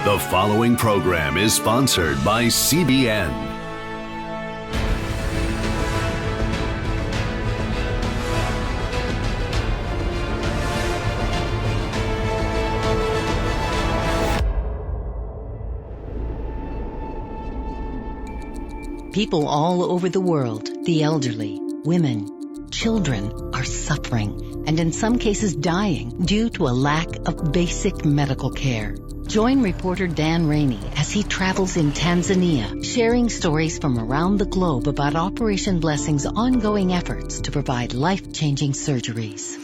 The following program is sponsored by CBN. People all over the world, the elderly, women, children, are suffering and in some cases dying due to a lack of basic medical care. Join reporter Dan Rainey as he travels in Tanzania, sharing stories from around the globe about Operation Blessing's ongoing efforts to provide life-changing surgeries.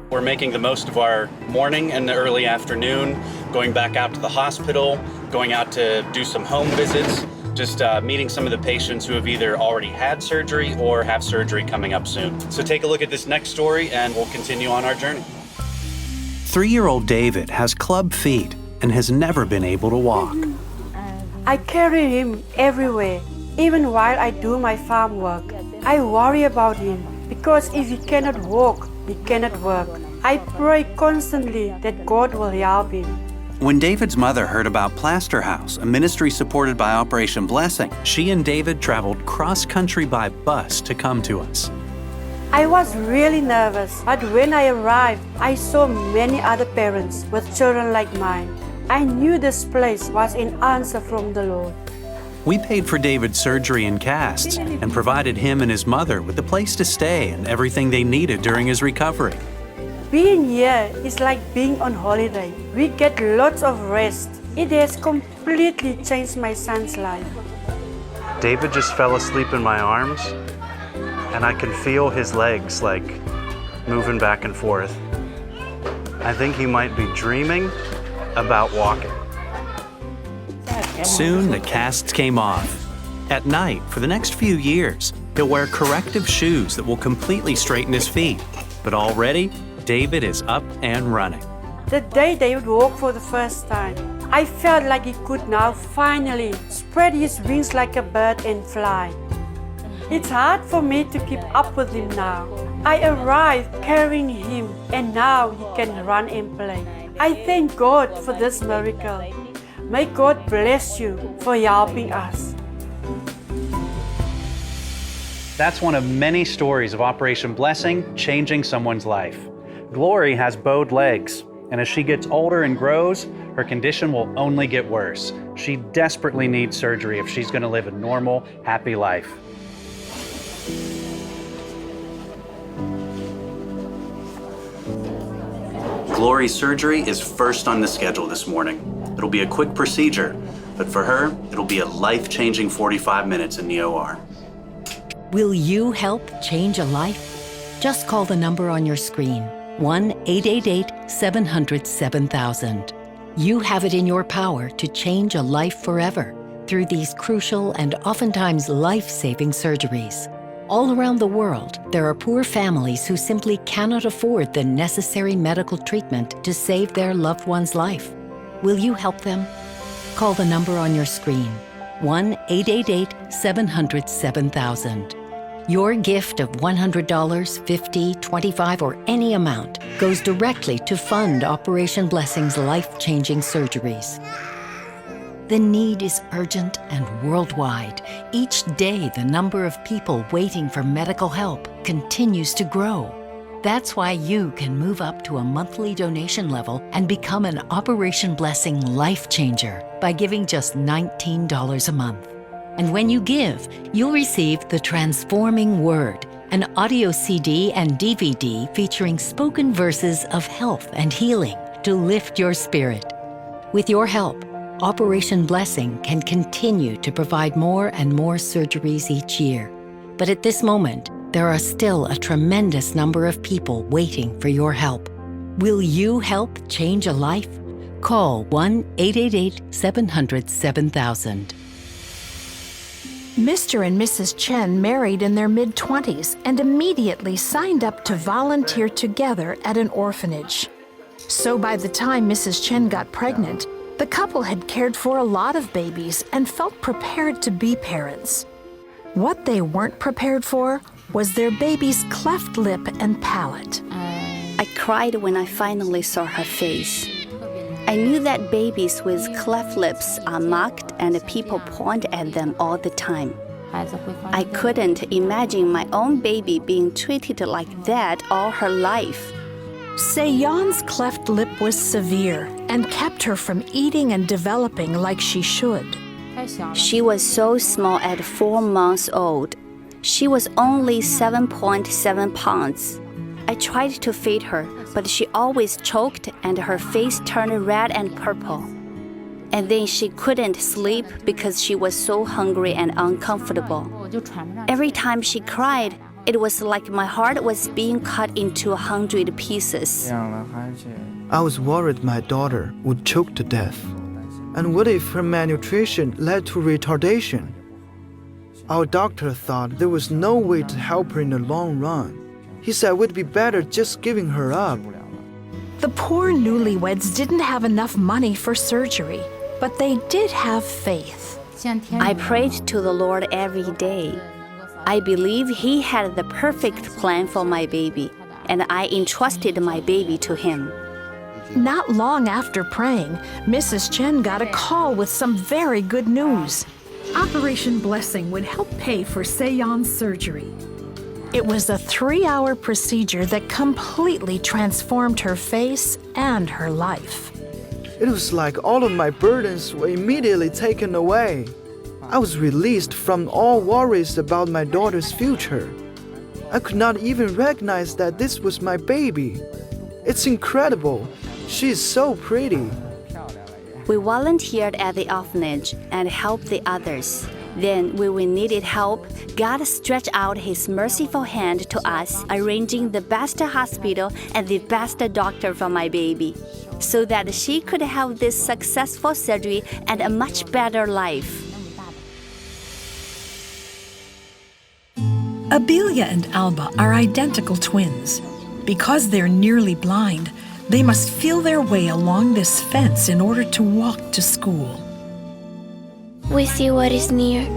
We're making the most of our morning and the early afternoon, going back out to the hospital, going out to do some home visits, just meeting some of the patients who have either already had surgery or have surgery coming up soon. So take a look at this next story and we'll continue on our journey. 3-year-old David has club feet and has never been able to walk. I carry him everywhere, even while I do my farm work. I worry about him because if he cannot walk, he cannot work. I pray constantly that God will help him. When David's mother heard about Plaster House, a ministry supported by Operation Blessing, she and David traveled cross-country by bus to come to us. I was really nervous, but when I arrived, I saw many other parents with children like mine. I knew this place was an answer from the Lord. We paid for David's surgery and casts and provided him and his mother with a place to stay and everything they needed during his recovery. Being here is like being on holiday. We get lots of rest. It has completely changed my son's life. David just fell asleep in my arms, and I can feel his legs like moving back and forth. I think he might be dreaming about walking. Soon the casts came off. At night, for the next few years, he'll wear corrective shoes that will completely straighten his feet. But already, David is up and running. The day David walked for the first time, I felt like he could now finally spread his wings like a bird and fly. It's hard for me to keep up with him now. I arrived carrying him and now he can run and play. I thank God for this miracle. May God bless you for helping us. That's one of many stories of Operation Blessing changing someone's life. Glory has bowed legs, and as she gets older and grows, her condition will only get worse. She desperately needs surgery if she's going to live a normal, happy life. Glory's surgery is first on the schedule this morning. It'll be a quick procedure, but for her, it'll be a life-changing 45 minutes in the OR. Will you help change a life? Just call the number on your screen, 1-888-700-7000. You have it in your power to change a life forever through these crucial and oftentimes life-saving surgeries. All around the world, there are poor families who simply cannot afford the necessary medical treatment to save their loved one's life. Will you help them? Call the number on your screen, 1-888-700-7000. Your gift of $100, $50, $25, or any amount goes directly to fund Operation Blessing's life-changing surgeries. The need is urgent and worldwide. Each day, the number of people waiting for medical help continues to grow. That's why you can move up to a monthly donation level and become an Operation Blessing life changer by giving just $19 a month. And when you give, you'll receive The Transforming Word, an audio CD and DVD featuring spoken verses of health and healing to lift your spirit. With your help, Operation Blessing can continue to provide more and more surgeries each year. But at this moment, there are still a tremendous number of people waiting for your help. Will you help change a life? Call 1-888-700-7000. Mr. and Mrs. Chen married in their mid-20s and immediately signed up to volunteer together at an orphanage. So by the time Mrs. Chen got pregnant, the couple had cared for a lot of babies and felt prepared to be parents. What they weren't prepared for was their baby's cleft lip and palate. I cried when I finally saw her face. I knew that babies with cleft lips are mocked and people point at them all the time. I couldn't imagine my own baby being treated like that all her life. Se-yeon's cleft lip was severe and kept her from eating and developing like she should. She was so small at 4 months old. She was only 7.7 pounds. I tried to feed her, but she always choked and her face turned red and purple. And then she couldn't sleep because she was so hungry and uncomfortable. Every time she cried, it was like my heart was being cut into 100 pieces. I was worried my daughter would choke to death. And what if her malnutrition led to retardation? Our doctor thought there was no way to help her in the long run. He said it would be better just giving her up. The poor newlyweds didn't have enough money for surgery, but they did have faith. I prayed to the Lord every day. I believe He had the perfect plan for my baby, and I entrusted my baby to Him. Not long after praying, Mrs. Chen got a call with some very good news. Operation Blessing would help pay for Se-yeon's surgery. It was a 3-hour procedure that completely transformed her face and her life. It was like all of my burdens were immediately taken away. I was released from all worries about my daughter's future. I could not even recognize that this was my baby. It's incredible. She is so pretty. We volunteered at the orphanage and helped the others. Then, when we needed help, God stretched out His merciful hand to us, arranging the best hospital and the best doctor for my baby, so that she could have this successful surgery and a much better life. Abelia and Alba are identical twins. Because they're nearly blind, they must feel their way along this fence in order to walk to school. We see what is near.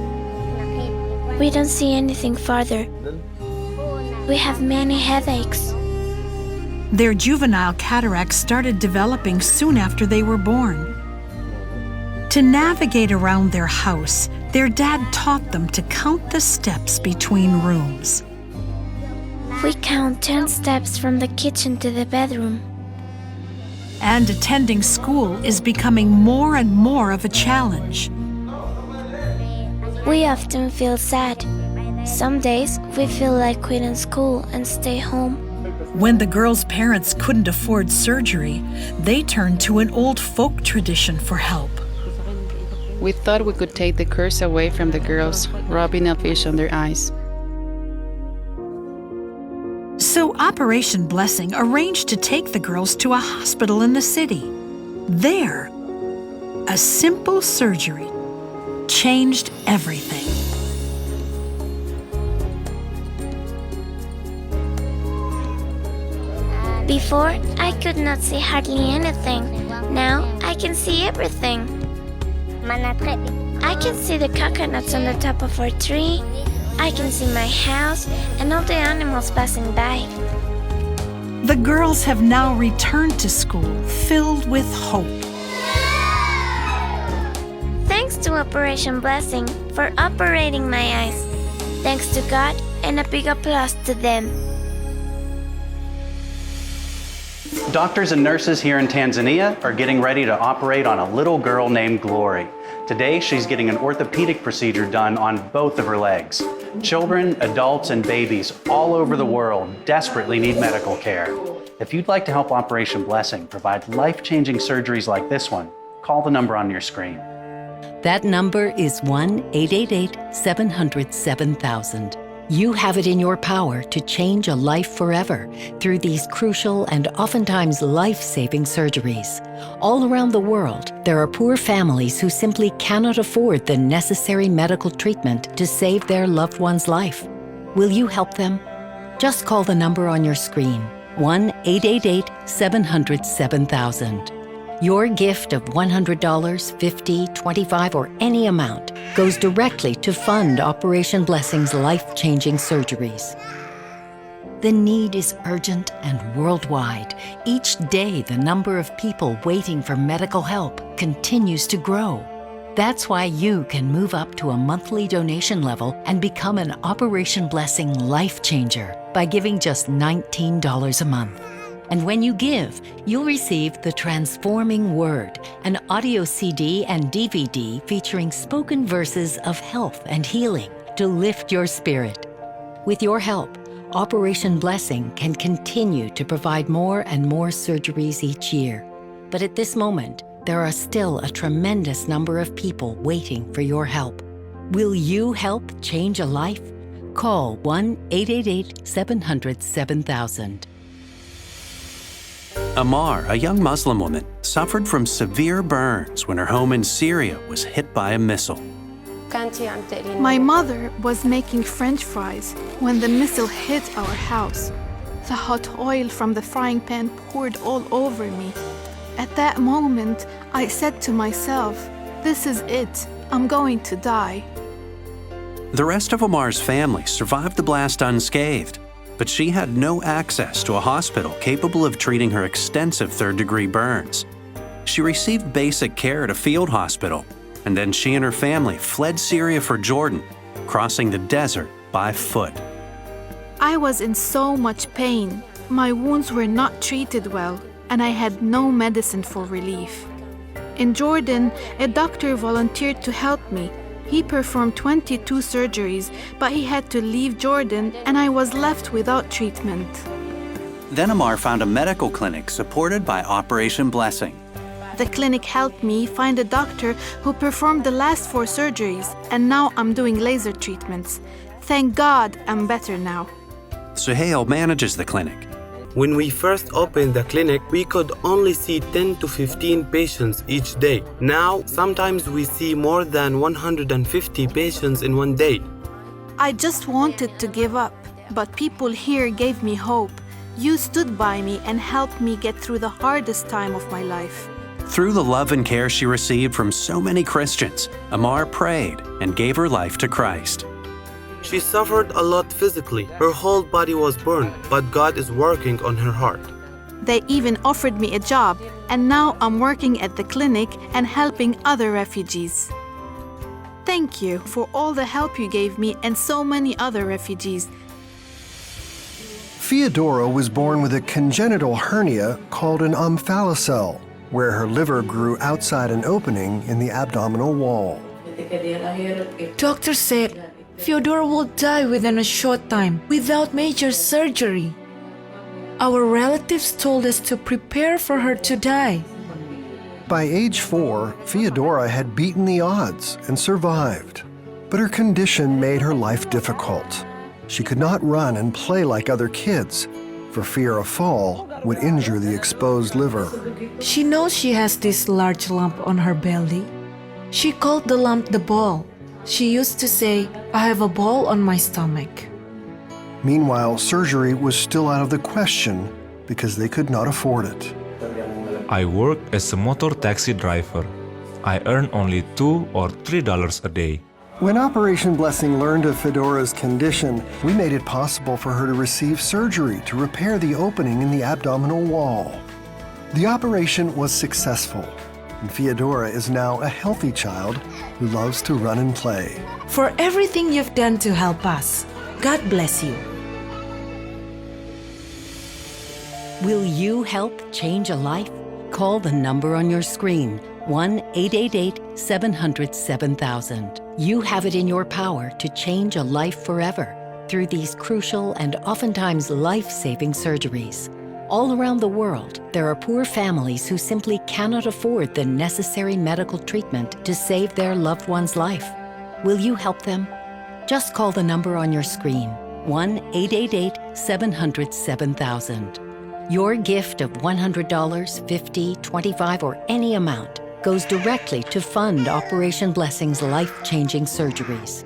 We don't see anything farther. We have many headaches. Their juvenile cataracts started developing soon after they were born. To navigate around their house, their dad taught them to count the steps between rooms. We count 10 steps from the kitchen to the bedroom. And attending school is becoming more and more of a challenge. We often feel sad. Some days we feel like quitting school and stay home. When the girls' parents couldn't afford surgery, they turned to an old folk tradition for help. We thought we could take the curse away from the girls, rubbing a fish on their eyes. So Operation Blessing arranged to take the girls to a hospital in the city. There, a simple surgery changed everything. Before, I could not see hardly anything. Now, I can see everything. I can see the coconuts on the top of our tree. I can see my house and all the animals passing by. The girls have now returned to school filled with hope. Thanks to Operation Blessing for operating my eyes. Thanks to God and a big applause to them. Doctors and nurses here in Tanzania are getting ready to operate on a little girl named Glory. Today, she's getting an orthopedic procedure done on both of her legs. Children, adults, and babies all over the world desperately need medical care. If you'd like to help Operation Blessing provide life-changing surgeries like this one, call the number on your screen. That number is 1-888-700-7000. You have it in your power to change a life forever through these crucial and oftentimes life-saving surgeries. All around the world, there are poor families who simply cannot afford the necessary medical treatment to save their loved one's life. Will you help them? Just call the number on your screen, 1-888-700-7000. Your gift of $100, $50, $25, or any amount goes directly to fund Operation Blessing's life-changing surgeries. The need is urgent and worldwide. Each day, the number of people waiting for medical help continues to grow. That's why you can move up to a monthly donation level and become an Operation Blessing life changer by giving just $19 a month. And when you give, you'll receive The Transforming Word, an audio CD and DVD featuring spoken verses of health and healing to lift your spirit. With your help, Operation Blessing can continue to provide more and more surgeries each year. But at this moment, there are still a tremendous number of people waiting for your help. Will you help change a life? Call 1-888-700-7000. Amar, a young Muslim woman, suffered from severe burns when her home in Syria was hit by a missile. My mother was making French fries when the missile hit our house. The hot oil from the frying pan poured all over me. At that moment, I said to myself, "This is it. I'm going to die." The rest of Amar's family survived the blast unscathed, but she had no access to a hospital capable of treating her extensive third-degree burns. She received basic care at a field hospital, and then she and her family fled Syria for Jordan, crossing the desert by foot. I was in so much pain. My wounds were not treated well, and I had no medicine for relief. In Jordan, a doctor volunteered to help me. He performed 22 surgeries, but he had to leave Jordan, and I was left without treatment. Then Amar found a medical clinic supported by Operation Blessing. The clinic helped me find a doctor who performed the last 4 surgeries, and now I'm doing laser treatments. Thank God I'm better now. Suhail manages the clinic. When we first opened the clinic, we could only see 10 to 15 patients each day. Now, sometimes we see more than 150 patients in one day. I just wanted to give up, but people here gave me hope. You stood by me and helped me get through the hardest time of my life. Through the love and care she received from so many Christians, Amar prayed and gave her life to Christ. She suffered a lot physically. Her whole body was burned, but God is working on her heart. They even offered me a job, and now I'm working at the clinic and helping other refugees. Thank you for all the help you gave me and so many other refugees. Theodora was born with a congenital hernia called an omphalocele, where her liver grew outside an opening in the abdominal wall. Doctor said Theodora will die within a short time without major surgery. Our relatives told us to prepare for her to die. By age 4, Theodora had beaten the odds and survived. But her condition made her life difficult. She could not run and play like other kids, for fear a fall would injure the exposed liver. She knows she has this large lump on her belly. She called the lump the ball. She used to say, "I have a ball on my stomach." Meanwhile, surgery was still out of the question because they could not afford it. I work as a motor taxi driver. I earn only $2 or $3 a day. When Operation Blessing learned of Fedora's condition, we made it possible for her to receive surgery to repair the opening in the abdominal wall. The operation was successful, and Theodora is now a healthy child who loves to run and play. For everything you've done to help us, God bless you. Will you help change a life? Call the number on your screen, 1-888-700-7000. You have it in your power to change a life forever through these crucial and oftentimes life-saving surgeries. All around the world, there are poor families who simply cannot afford the necessary medical treatment to save their loved one's life. Will you help them? Just call the number on your screen, 1-888-700-7000. Your gift of $100, $50, $25, or any amount goes directly to fund Operation Blessing's life-changing surgeries.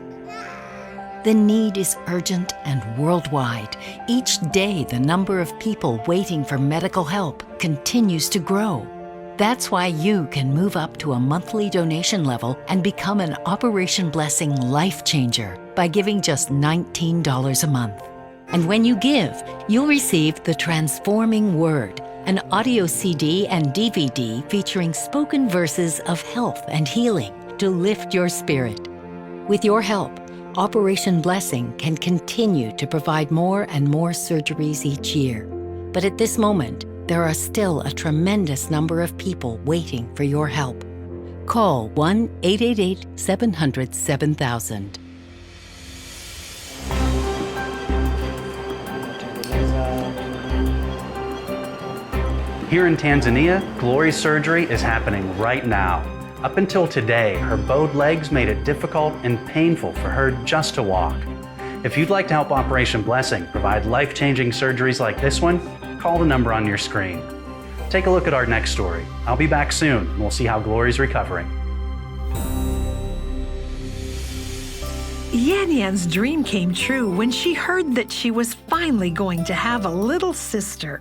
The need is urgent and worldwide. Each day, the number of people waiting for medical help continues to grow. That's why you can move up to a monthly donation level and become an Operation Blessing life changer by giving just $19 a month. And when you give, you'll receive The Transforming Word, an audio CD and DVD featuring spoken verses of health and healing to lift your spirit. With your help, Operation Blessing can continue to provide more and more surgeries each year. But at this moment, there are still a tremendous number of people waiting for your help. Call 1-888-700-7000. Here in Tanzania, Glory's surgery is happening right now. Up until today, her bowed legs made it difficult and painful for her just to walk. If you'd like to help Operation Blessing provide life-changing surgeries like this one, call the number on your screen. Take a look at our next story. I'll be back soon, and we'll see how Glory's recovering. Yan Yan's dream came true when she heard that she was finally going to have a little sister.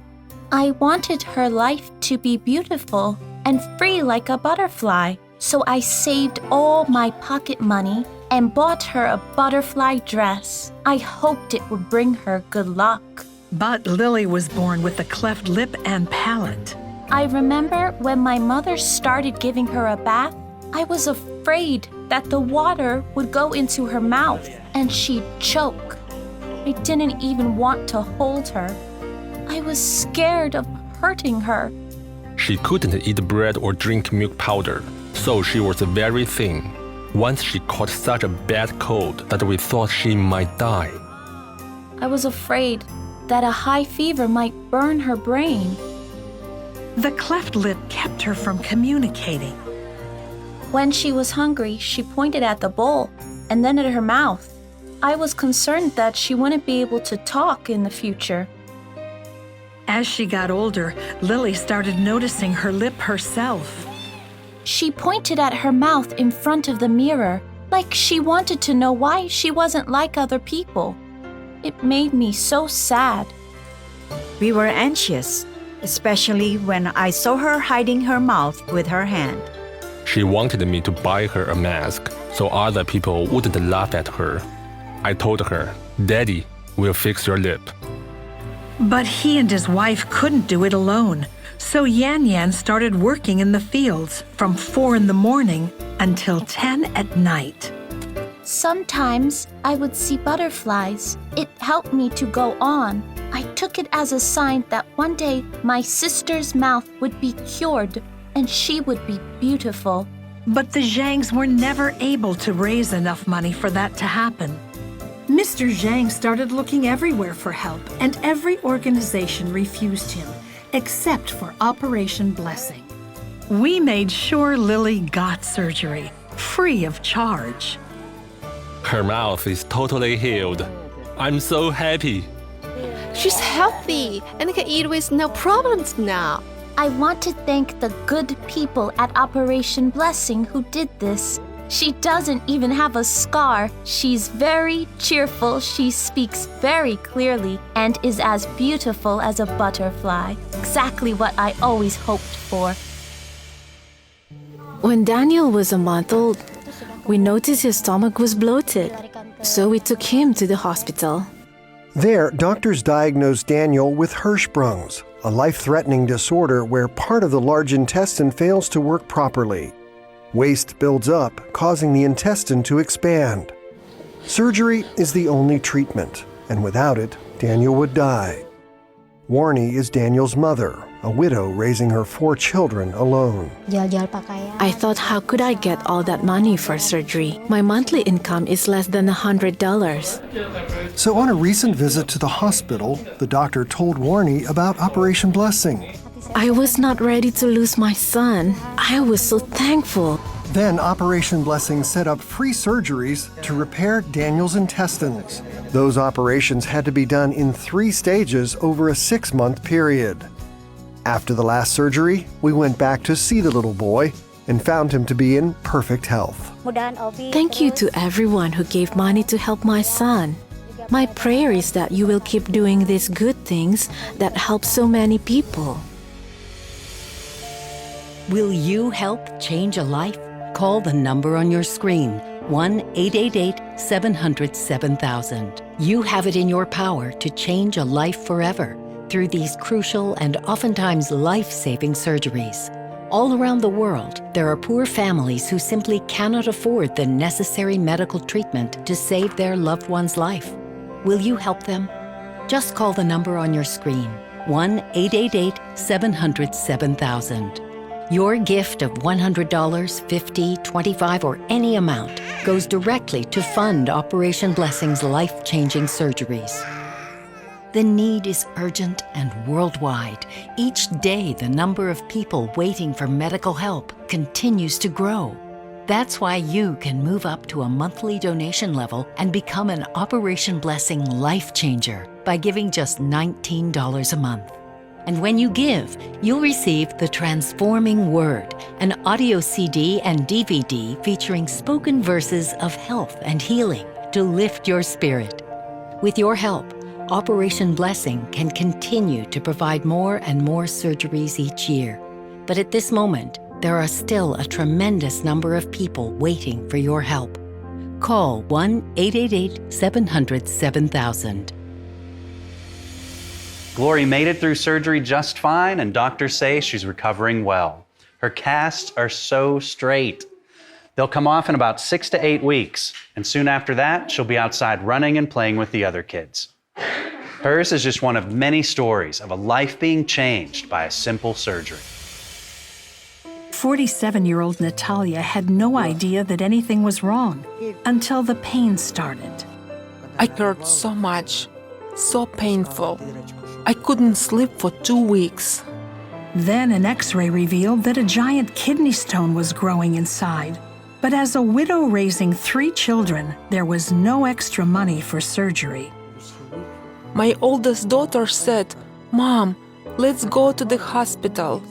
I wanted her life to be beautiful and free like a butterfly, so I saved all my pocket money and bought her a butterfly dress. I hoped it would bring her good luck. But Lily was born with a cleft lip and palate. I remember when my mother started giving her a bath, I was afraid that the water would go into her mouth and she'd choke. I didn't even want to hold her. I was scared of hurting her. She couldn't eat bread or drink milk powder, so she was very thin. Once she caught such a bad cold that we thought she might die. I was afraid that a high fever might burn her brain. The cleft lip kept her from communicating. When she was hungry, she pointed at the bowl and then at her mouth. I was concerned that she wouldn't be able to talk in the future. As she got older, Lily started noticing her lip herself. She pointed at her mouth in front of the mirror, like she wanted to know why she wasn't like other people. It made me so sad. We were anxious, especially when I saw her hiding her mouth with her hand. She wanted me to buy her a mask so other people wouldn't laugh at her. I told her, "Daddy will fix your lip." But he and his wife couldn't do it alone, so Yan Yan started working in the fields from 4 in the morning until 10 at night. Sometimes I would see butterflies. It helped me to go on. I took it as a sign that one day my sister's mouth would be cured and she would be beautiful. But the Zhangs were never able to raise enough money for that to happen. Mr. Zhang started looking everywhere for help, and every organization refused him, except for Operation Blessing. We made sure Lily got surgery, free of charge. Her mouth is totally healed. I'm so happy. She's healthy and can eat with no problems now. I want to thank the good people at Operation Blessing who did this. She doesn't even have a scar. She's very cheerful, she speaks very clearly, and is as beautiful as a butterfly. Exactly what I always hoped for. When Daniel was a month old, we noticed his stomach was bloated, so we took him to the hospital. There, doctors diagnosed Daniel with Hirschsprung's, a life-threatening disorder where part of the large intestine fails to work properly. Waste builds up, causing the intestine to expand. Surgery is the only treatment, and without it, Daniel would die. Warnie is Daniel's mother, a widow raising her 4 children alone. I thought, how could I get all that money for surgery? My monthly income is less than $100. So on a recent visit to the hospital, the doctor told Warnie about Operation Blessing. I was not ready to lose my son. I was so thankful. Then Operation Blessing set up free surgeries to repair Daniel's intestines. Those operations had to be done in 3 stages over a 6-month period. After the last surgery, we went back to see the little boy and found him to be in perfect health. Thank you to everyone who gave money to help my son. My prayer is that you will keep doing these good things that help so many people. Will you help change a life? Call the number on your screen, 1-888 707,000. You have it in your power to change a life forever through these crucial and oftentimes life-saving surgeries. All around the world, there are poor families who simply cannot afford the necessary medical treatment to save their loved one's life. Will you help them? Just call the number on your screen, 1-888-700-7000. Your gift of $100, $50, $25, or any amount goes directly to fund Operation Blessing's life-changing surgeries. The need is urgent and worldwide. Each day, the number of people waiting for medical help continues to grow. That's why you can move up to a monthly donation level and become an Operation Blessing life changer by giving just $19 a month. And when you give, you'll receive The Transforming Word, an audio CD and DVD featuring spoken verses of health and healing to lift your spirit. With your help, Operation Blessing can continue to provide more and more surgeries each year. But at this moment, there are still a tremendous number of people waiting for your help. Call 1-888-700-7000. Glory made it through surgery just fine, and doctors say she's recovering well. Her casts are so straight. They'll come off in about 6 to 8 weeks, and soon after that, she'll be outside running and playing with the other kids. Hers is just one of many stories of a life being changed by a simple surgery. 47-year-old Natalia had no idea that anything was wrong until the pain started. I hurt so much, so painful. I couldn't sleep for 2 weeks. Then an X-ray revealed that a giant kidney stone was growing inside. But as a widow raising 3 children, there was no extra money for surgery. My oldest daughter said, "Mom, let's go to the hospital."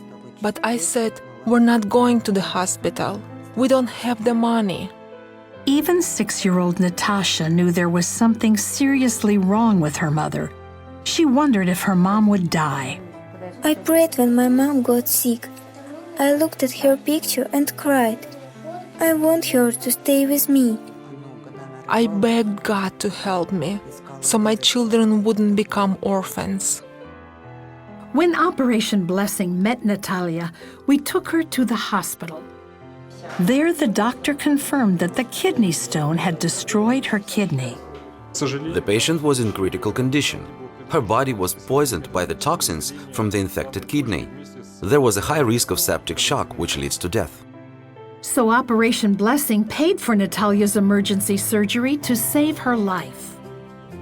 But I said, "We're not going to the hospital. We don't have the money." Even 6-year-old Natasha knew there was something seriously wrong with her mother. She wondered if her mom would die. I prayed when my mom got sick. I looked at her picture and cried. I want her to stay with me. I begged God to help me, so my children wouldn't become orphans. When Operation Blessing met Natalia, we took her to the hospital. There, the doctor confirmed that the kidney stone had destroyed her kidney. The patient was in critical condition. Her body was poisoned by the toxins from the infected kidney. There was a high risk of septic shock, which leads to death. So Operation Blessing paid for Natalia's emergency surgery to save her life.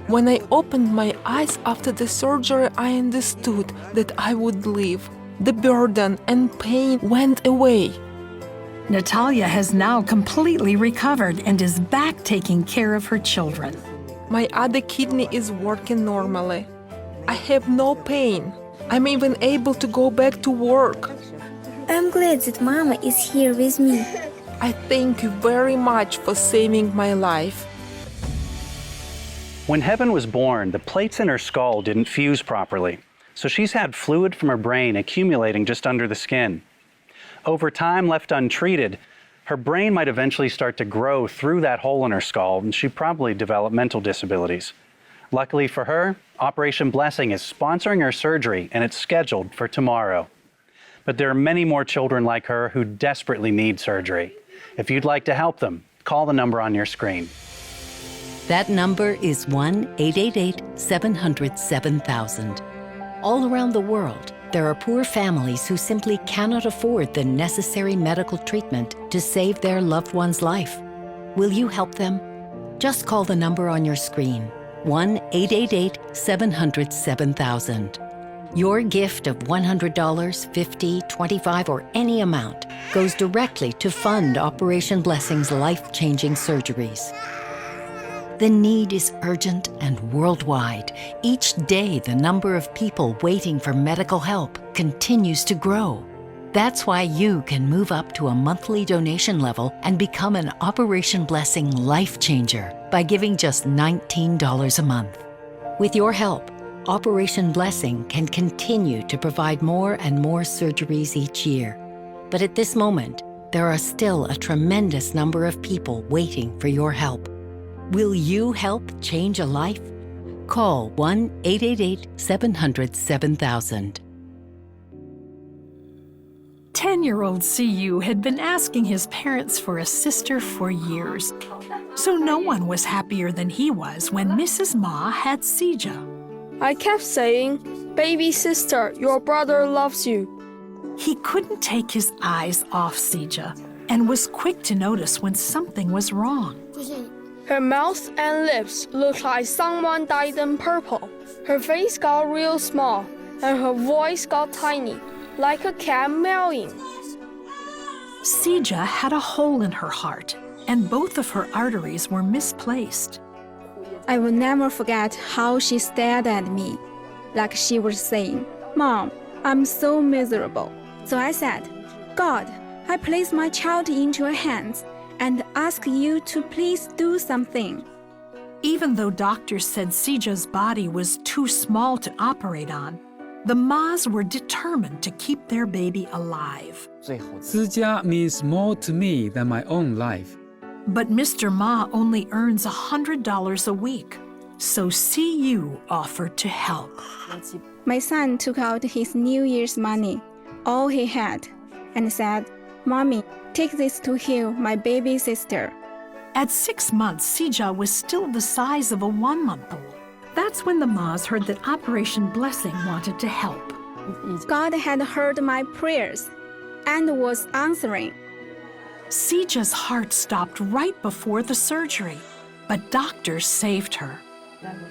When I opened my eyes after the surgery, I understood that I would live. The burden and pain went away. Natalia has now completely recovered and is back taking care of her children. My other kidney is working normally. I have no pain. I'm even able to go back to work. I'm glad that Mama is here with me. I thank you very much for saving my life. When Heaven was born, the plates in her skull didn't fuse properly, so she's had fluid from her brain accumulating just under the skin. Over time, left untreated, her brain might eventually start to grow through that hole in her skull, and she'd probably develop mental disabilities. Luckily for her, Operation Blessing is sponsoring her surgery, and it's scheduled for tomorrow. But there are many more children like her who desperately need surgery. If you'd like to help them, call the number on your screen. That number is 1-888-700-7000. All around the world, there are poor families who simply cannot afford the necessary medical treatment to save their loved one's life. Will you help them? Just call the number on your screen, 1-888-700-7000. Your gift of $100, $50, $25, or any amount goes directly to fund Operation Blessing's life-changing surgeries. The need is urgent and worldwide. Each day, the number of people waiting for medical help continues to grow. That's why you can move up to a monthly donation level and become an Operation Blessing life changer by giving just $19 a month. With your help, Operation Blessing can continue to provide more and more surgeries each year. But at this moment, there are still a tremendous number of people waiting for your help. Will you help change a life? Call 1-888-700-7000. 10-year-old CU had been asking his parents for a sister for years, so no one was happier than he was when Mrs. Ma had Sija. I kept saying, "Baby sister, your brother loves you." He couldn't take his eyes off Sija and was quick to notice when something was wrong. Her mouth and lips looked like someone dyed them purple. Her face got real small, and her voice got tiny, like a cat meowing. Sija had a hole in her heart, and both of her arteries were misplaced. I will never forget how she stared at me, like she was saying, "Mom, I'm so miserable." So I said, "God, I place my child into your hands and ask you to please do something." Even though doctors said Sija's body was too small to operate on, the Ma's were determined to keep their baby alive. Sija means more to me than my own life. But Mr. Ma only earns $100 a week, so CU offered to help. My son took out his New Year's money, all he had, and said, "Mommy, take this to heal my baby sister." At 6 months, Sija was still the size of a 1-month-old. That's when the Ma's heard that Operation Blessing wanted to help. God had heard my prayers and was answering. Sija's heart stopped right before the surgery, but doctors saved her.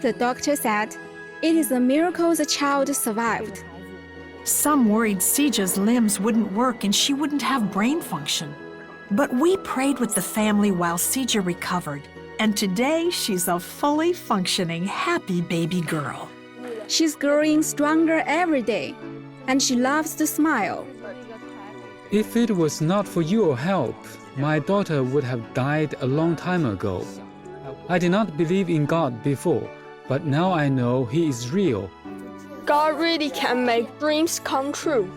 The doctor said, "It is a miracle the child survived." Some worried Sija's limbs wouldn't work and she wouldn't have brain function. But we prayed with the family while Sija recovered, and today she's a fully functioning, happy baby girl. She's growing stronger every day, and she loves to smile. If it was not for your help, my daughter would have died a long time ago. I did not believe in God before, but now I know He is real. God really can make dreams come true.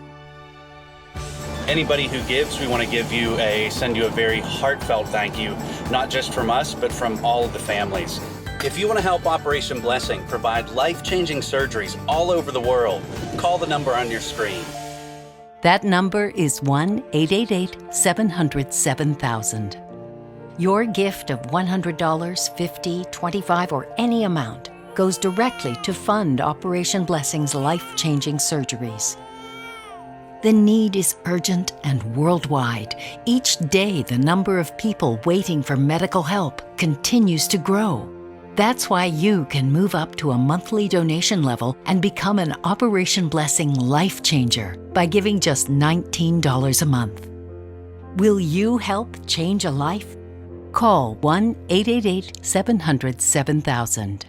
Anybody who gives, we want to send you a very heartfelt thank you, not just from us, but from all of the families. If you want to help Operation Blessing provide life-changing surgeries all over the world, call the number on your screen. That number is 1-888-700-7000. Your gift of $100, $50, $25, or any amount goes directly to fund Operation Blessing's life-changing surgeries. The need is urgent and worldwide. Each day, the number of people waiting for medical help continues to grow. That's why you can move up to a monthly donation level and become an Operation Blessing life changer by giving just $19 a month. Will you help change a life? Call 1-888-700-7000.